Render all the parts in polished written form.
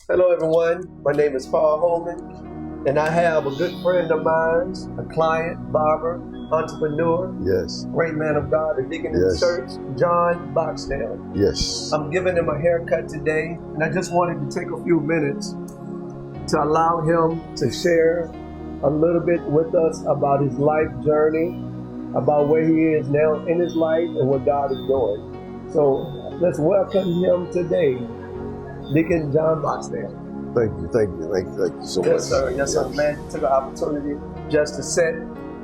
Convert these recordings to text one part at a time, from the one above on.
Hello everyone, my name is Paul Holman, and I have a good friend of mine, a client, barber, entrepreneur, Yes. great man of God, a deacon in the Yes. church, John Barksdale. Yes. I'm giving him a haircut today, and I just wanted to take a few minutes to allow him to share a little bit with us about his life journey, about where he is now in his life and what God is doing. So let's welcome him today, Deacon John Barksdale. Thank you so much. Yes, sir. Yes, sir. I'm glad you took an opportunity just to sit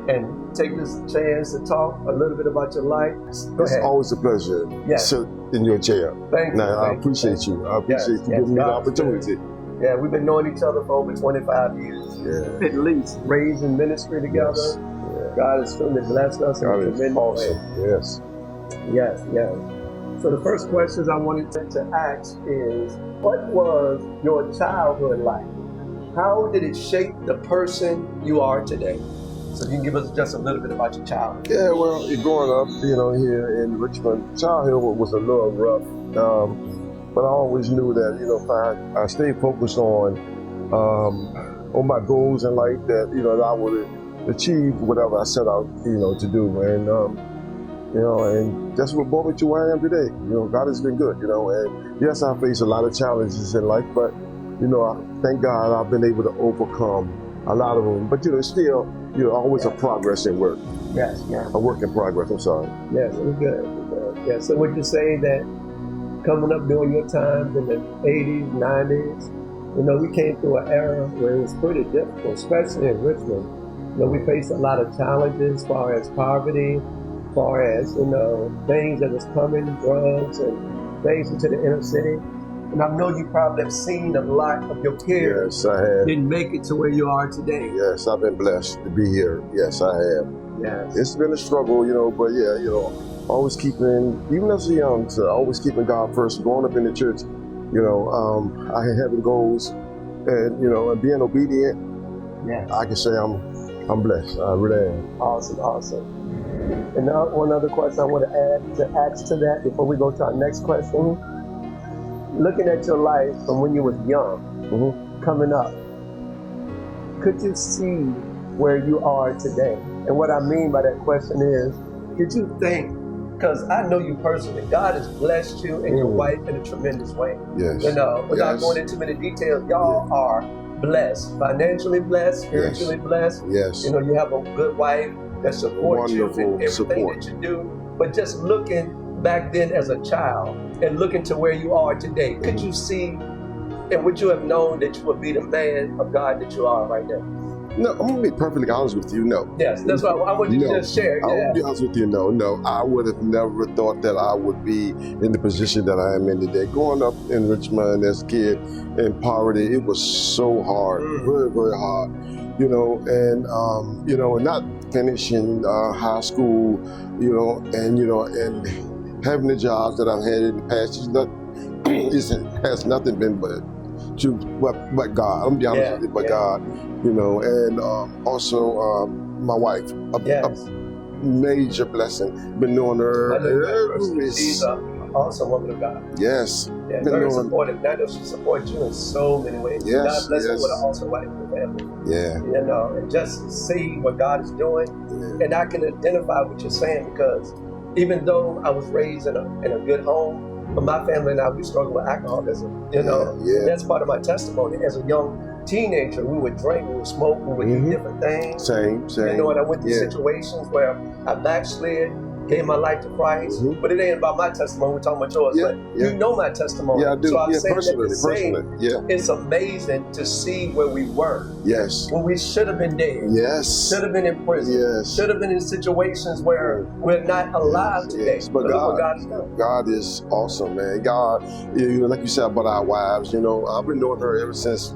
and take this chance to talk a little bit about your life. Go It's ahead. always a pleasure to sit in your chair. Thank you. Now, I appreciate you. I appreciate you giving me the opportunity. Yeah, we've been knowing each other for over 25 years. Yeah. At least. Raised in ministry together. Yes. Yeah. God has truly blessed us in a God is tremendous awesome. way. Yes. Yes, yes. So the first questions I wanted to ask is, what was your childhood like? How did it shape the person you are today? So you can give us just a little bit about your childhood. Yeah, well, growing up, here in Richmond, childhood was a little rough. But I always knew that, if I stayed focused on my goals in life, that, that I would achieve whatever I set out, to do. And that's what brought me to where I am today. God has been good, and yes, I face a lot of challenges in life, but, I thank God I've been able to overcome a lot of them. But, it's still, always a progress in work. Yes, yes. A work in progress, I'm sorry. Yes, we're good. Yeah, so would you say that coming up during your times in the 80s, 90s, we came through an era where it was pretty difficult, especially in Richmond. We faced a lot of challenges as far as poverty, as far as, things that was coming, drugs and things into the inner city. And I know you probably have seen a lot of your peers. Yes, I have. Didn't make it to where you are today. Yes, I've been blessed to be here. Yes, I have. Yes. It's been a struggle, but yeah, always keeping, even as a youngster, always keeping God first. Growing up in the church, I had having goals, and and being obedient. Yes. I can say I'm blessed. I really am. Awesome. And now one other question I want to ask to that before we go to our next question. Looking at your life from when you was young, coming up, could you see where you are today? And what I mean by that question is, did you think, because I know you personally, God has blessed you and your wife in a tremendous way. Yes. Without going into many details, y'all are blessed, financially blessed, spiritually blessed. Yes. You have a good wife that supports you in everything that you do. But just looking back then as a child and looking to where you are today, could you see and would you have known that you would be the man of God that you are right now? No, I'm going to be perfectly honest with you, no. Yes, that's why I want you to just share. I will be honest with you, no. I would have never thought that I would be in the position that I am in today. Growing up in Richmond as a kid in poverty, it was so hard, very, very hard. And not finishing high school, and having the jobs that I've had in the past, it has nothing been but God. I'm gonna be honest with you, but God, and also my wife, a major blessing. Been knowing her. She's an awesome woman of God. Yes. Yeah, very supportive. I know she supports you in so many ways. Yes, God bless her with an awesome wife and family. Yeah. And just see what God is doing. Yeah. And I can identify what you're saying, because even though I was raised in a good home, but my family and I, we struggle with alcoholism. And that's part of my testimony. As a young teenager, we would drink, we would smoke, we would eat different things. Same. And I went through situations where I backslid, gave my life to Christ. But it ain't about my testimony, we're talking about yours. But you know my testimony. Yeah, I do. So I'm saying personally. It's amazing to see where we were. Yes. When we should have been dead. Yes. Should have been in prison. Yes. Should have been in situations where we're not alive today. Yes. But God is awesome, man. God, like you said about our wives, I've been knowing her ever since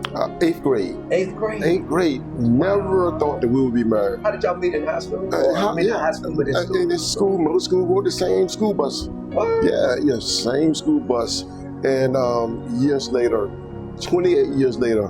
8th grade. 8th grade. Never thought that we would be married. How did y'all meet in high school? High school, but in school? In school, middle school, we were the same school bus. What? Yeah, same school bus. And years later, 28 years later,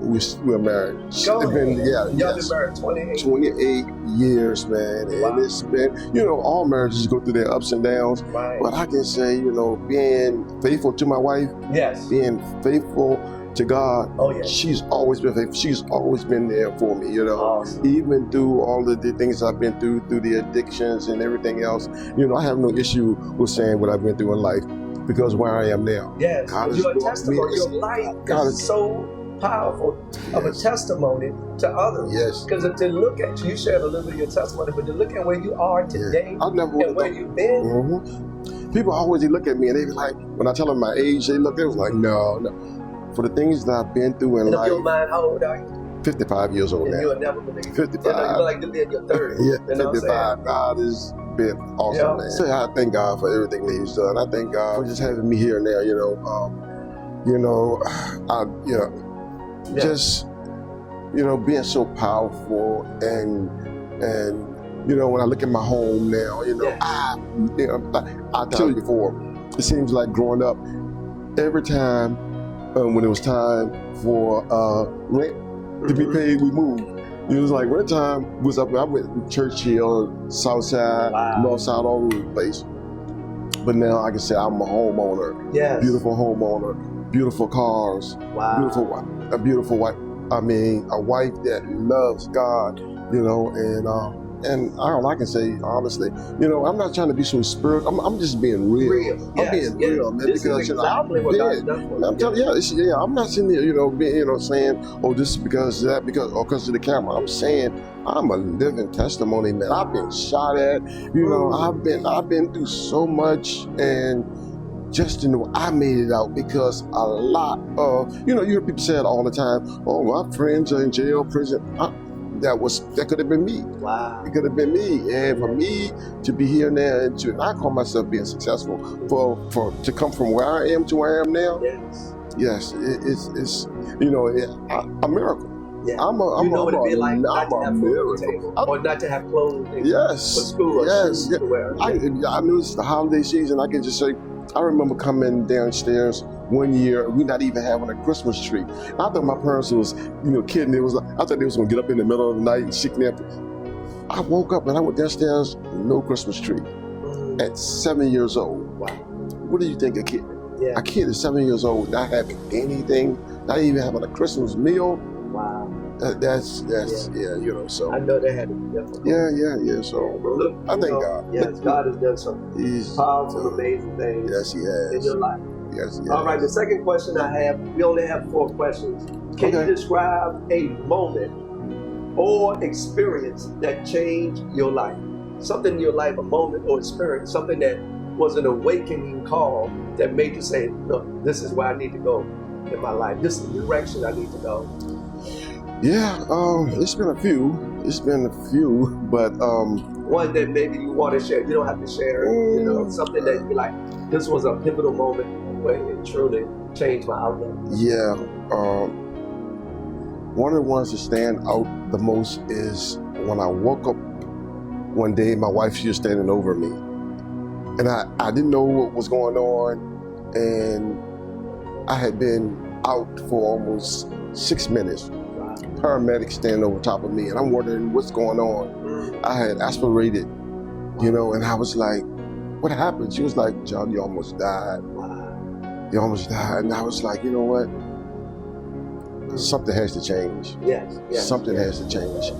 we're married. Go It's been, ahead. yeah, Y'all yes. been married 28. 28 years, man. Wow. And it's been, all marriages go through their ups and downs. Right. But I can say, being faithful to my wife, Yes. being faithful to God, Oh, yes. she's always been faithful. She's always been there for me, Awesome. Even through all of the things I've been through the addictions and everything else. I have no issue with saying what I've been through in life because where I am now. Yes. God has Your brought testimony, me- your life God is so powerful of a testimony to others. Yes. Because to look at you shared a little bit of your testimony, but to look at where you are today I never would and where you've been. Mm-hmm. People always look at me and they be like, when I tell them my age, they was like, no. For the things that I've been through in And if life. you don't mind, how old are you? 55 years old And now. you'll never believe. 55. You're like to be in your 30s. Yeah, You know what I'm 55. God has been awesome, man. So I thank God for everything that He's done. I thank God for just having me here now. Just being so powerful and when I look at my home now, I tell you before, it seems like growing up, every time when it was time for rent to be paid, we moved. It was like rent time was up. I went to Churchill, Southside, Northside, all over the place. But now I can say I'm a homeowner. Yes. Beautiful homeowner, beautiful cars, a beautiful wife. I mean, a wife that loves God, and all I can say, honestly, I'm not trying to be so spiritual. I'm just being real. I'm being real, man. This because is exactly what God's done for I'm telling you, I'm not sitting there, saying, oh, this is because of that, because of the camera. I'm saying I'm a living testimony, man. I've been shot at, I've been through so much, and just to know I made it out, because a lot of, you hear people say it all the time, oh, my friends are in jail, prison. That could have been me. Wow. It could have been me. And for me to be here now and I call myself being successful, to come from where I am to where I am now. Yes, it's a miracle. Yeah. I'm what it'd be like not to have food on the miracle. table, or not to have clothing for Yes. school or shoes to wear. I know it's the holiday season. I can just say, I remember coming downstairs one year, we not even having a Christmas tree. I thought my parents was, kidding. I thought they was gonna get up in the middle of the night and shake me up. I woke up and I went downstairs, no Christmas tree. At 7 years old. Wow. What do you think a kid? Yeah. A kid at 7 years old, not having anything, not even having a Christmas meal. Wow. That's so. I know that had to be difficult. Yeah. So look, I thank God. Yes, God has done some powerful, amazing things. Yes, He has. In your life. Yes, He has. All right, the second question I have, we only have 4 questions. Can you describe a moment or experience that changed your life? Something in your life, a moment or experience, something that was an awakening call that made you say, look, this is where I need to go in my life. This is the direction I need to go. Yeah, it's been a few, but one that maybe you want to share. You don't have to share, something that you like. This was a pivotal moment where it truly changed my outlook. Yeah, one of the ones that stand out the most is when I woke up one day, my wife, she was standing over me, and I didn't know what was going on, and I had been out for almost 6 minutes. Paramedics standing over top of me, and I'm wondering what's going on. I had aspirated, and I was like, what happened? She was like, John, you almost died. You almost died. And I was like, you know what? Something has to change. Yes. Something has to change.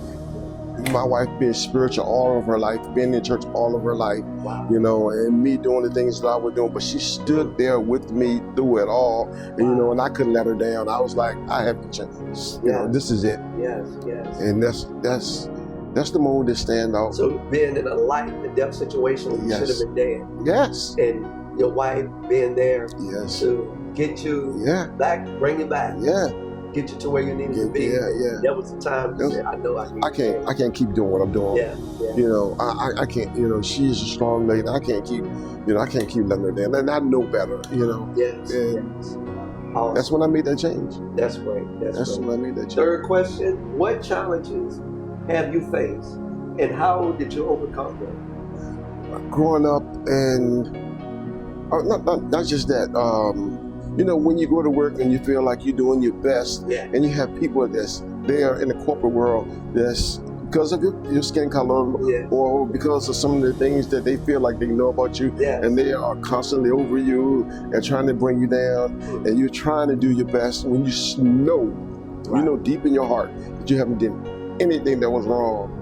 My wife being spiritual all of her life, being in church all of her life, and me doing the things that I was doing, but she stood there with me through it all, and and I couldn't let her down. I was like, I have to change. This is it. Yes. And that's the moment that stand out. So being in a life and death situation where you should have been dead. Yes. And your wife being there to get you back, bring you back. Yeah. Get you to where you needed to be. Yeah. That was the time you said, I know I need to. I can't keep doing what I'm doing. Yeah. I can't, she's a strong lady. I can't keep letting her down. And I know better, Yes. Awesome. That's when I made that change. That's great. That's when I made that change. Third question, what challenges have you faced and how did you overcome them? Growing up and not just that, you know, when you go to work and you feel like you're doing your best, and you have people that's there in the corporate world that's because of your skin color or because of some of the things that they feel like they know about you, and they are constantly over you and trying to bring you down, and you're trying to do your best when you know deep in your heart that you haven't done anything that was wrong.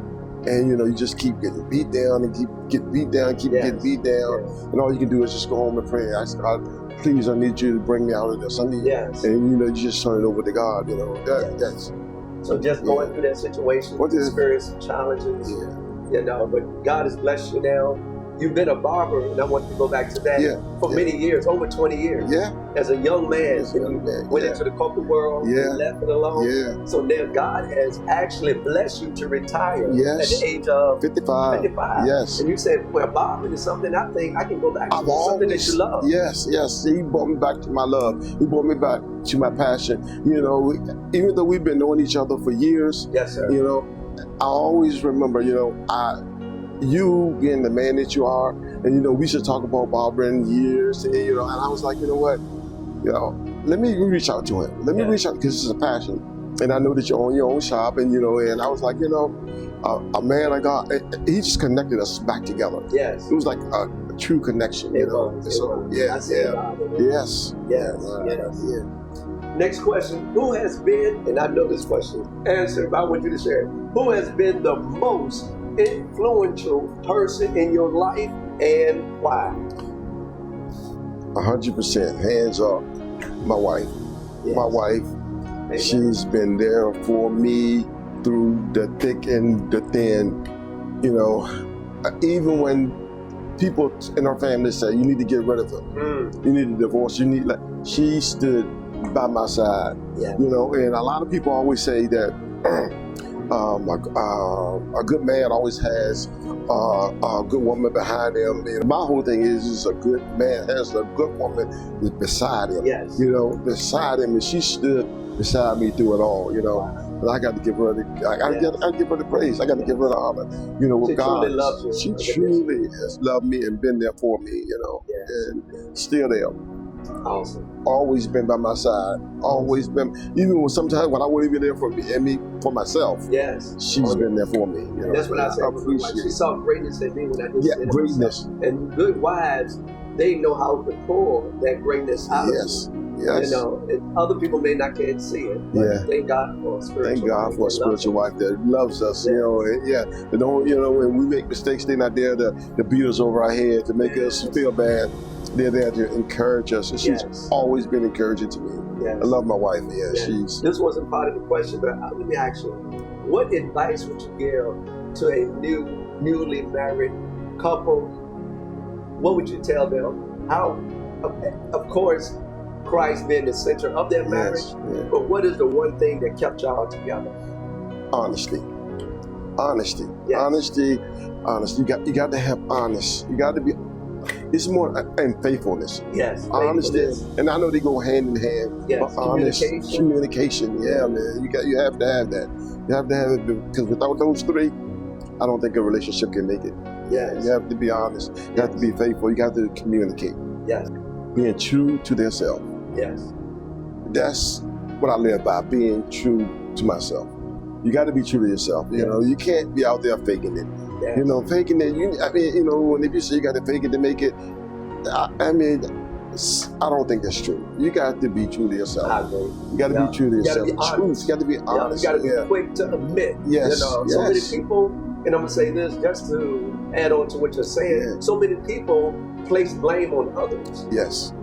And you know, you just keep getting beat down and keep getting beat down, and all you can do is just go home and pray. God, please, I need you to bring me out of this. I need, and you know, you just turn it over to God. You know, that's. So just going through that situation, experiencing challenges, you know, but God has blessed you now. You've been a barber, and I want to go back to that for many years, over 20 years. As a young man, you went into the corporate world, you left it alone. So now God has actually blessed you to retire at the age of 55. And you said, well, barbering is something I think I can go back to. Something that you love. Yes. He brought me back to my love. He brought me back to my passion. You know, even though we've been knowing each other for years, you know, I always remember, you know, you being the man that you are, and you know, we should talk about barbering years, and you know, and I was like, you know what, you know, let me reach out to him. Let me reach out because this is a passion, and I know that you own your own shop, and you know, and I was like, you know, a man I got, he just connected us back together. It was like a true connection, you know. Next question: who has been, and I know this question, answer, but I want you to share it. Who has been the most influential person in your life and why? 100%, hands up, my wife. My wife, she's been there for me through the thick and the thin. You know, even when people in our family say, you need to get rid of her, you need to divorce, she stood by my side. You know, and a lot of people always say that a good man always has a good woman behind him. And my whole thing is a good man has a good woman beside him. You know, beside him, and she stood beside me through it all. You know, and I got to give her I give her the praise. I got to give her the honor. You know, with God, truly loves you. She truly has loved me and been there for me. You know, and still there. Awesome. Always been by my side. Always been, even when sometimes when I wasn't even there for me for myself. She's been there for me. You know? That's what I said. Like she saw greatness in me when I did. Greatness. And good wives, they know how to pull that greatness out of you. You know, and other people may not can't see it. But thank God for a spiritual wife that loves us. You know, they don't. You know, when we make mistakes, they're not there to beat us over our head to make us feel bad. They're there to encourage us, and she's always been encouraging to me. I love my wife. She's. This wasn't part of the question, but let me ask you: what advice would you give to a newly married couple? What would you tell them? How, of course, Christ being the center of their marriage, but what is the one thing that kept y'all together? Honesty. You got to have honest. You got to be. It's more and faithfulness. Honesty, and I know they go hand in hand. But honest communication. Man, you have to have that. You have to have it because without those three, I don't think a relationship can make it. You have to be honest. You have to be faithful. You have to communicate. Being true to themselves. That's what I live by. Being true to myself. You got to be true to yourself. You know, you can't be out there faking it. You know, faking it. You know, when people say you got to fake it to make it, I mean, I don't think that's true. You got to be true to yourself. I agree. You got to be true to yourself. You got to be honest. You got to be quick to admit. You know, so many people, and I'm gonna say this just to add on to what you're saying. So many people place blame on others.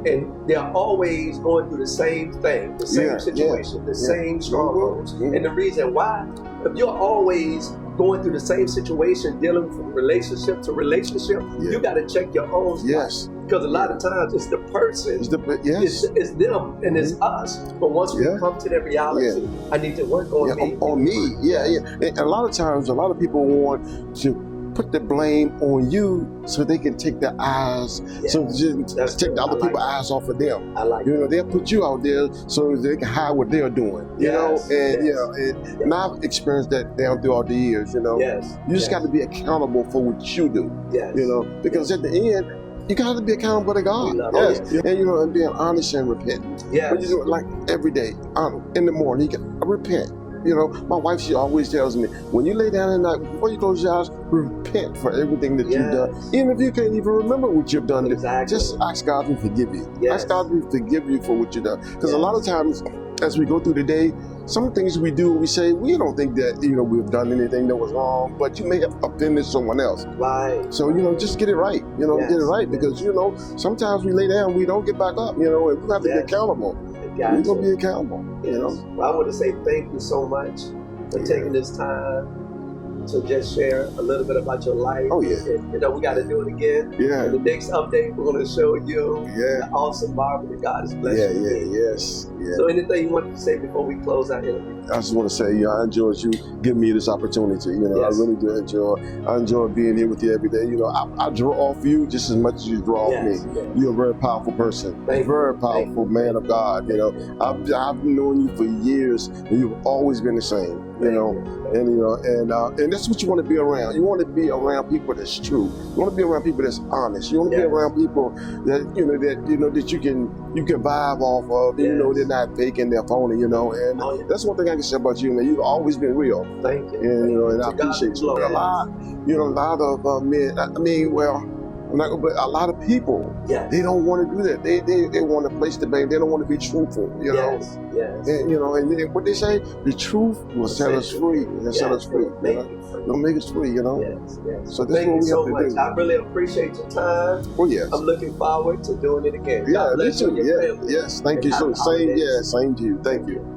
And they're always going through the same thing, the same situation, the same strongholds. And the reason why, if you're always going through the same situation, dealing from relationship to relationship, you got to check your own stuff. Because a lot of times it's the person, it's them, and it's us. But once we come to that reality, I need to work on me. On me, And a lot of times, a lot of people want to put the blame on you so they can take their eyes, so just take the other people's eyes off of them. You know, they'll put you out there so they can hide what they're doing. You know, and and I've experienced that down throughout the years. You know, you just got to be accountable for what you do. You know, because at the end, you got to be accountable to God. Yes. And, and being honest and repent. Yes. But you do it like every day, in the morning, you can repent. My wife, she always tells me, when you lay down at night, before you close your eyes, repent for everything that you've done. Even if you can't even remember what you've done, just ask God to forgive you. Ask God to forgive you for what you've done. Because a lot of times, as we go through the day, some things we do, we say, we don't think that, we've done anything that was wrong, but you may have offended someone else. Right. So, just get it right, get it right, because, sometimes we lay down, we don't get back up, and we have to be accountable. We're going to be accountable, Well, I want to say thank you so much for taking this time to just share a little bit about your life. Oh, yeah. And, we got to do it again. Yeah. In the next update, we're going to show you the awesome barber that God has blessed you. Yes. Yeah. So anything you want to say before we close our interview? I just want to say, I enjoy you giving me this opportunity. I really do enjoy being here with you every day. I draw off you just as much as you draw off me. Yes. You're a very powerful person. Very powerful man of God. I've known you for years, and you've always been the same. And that's what you want to be around. You want to be around people that's true. You want to be around people that's honest. You want to be around people that that you can vibe off of. They're not faking, they're phony. And that's one thing I can say about you. You've always been real. Thank you. And I appreciate you. A lot of men. A lot of people, they don't want to do that. They want to place the blame. They don't want to be truthful. Yes. And and what they say, the truth will set us free. It'll set us free. It'll make us free. Yes. So that's what we have to do. I really appreciate your time. Oh yes. I'm looking forward to doing it again. Yeah, me too. Yes. Thank you. So same to you. Thank you.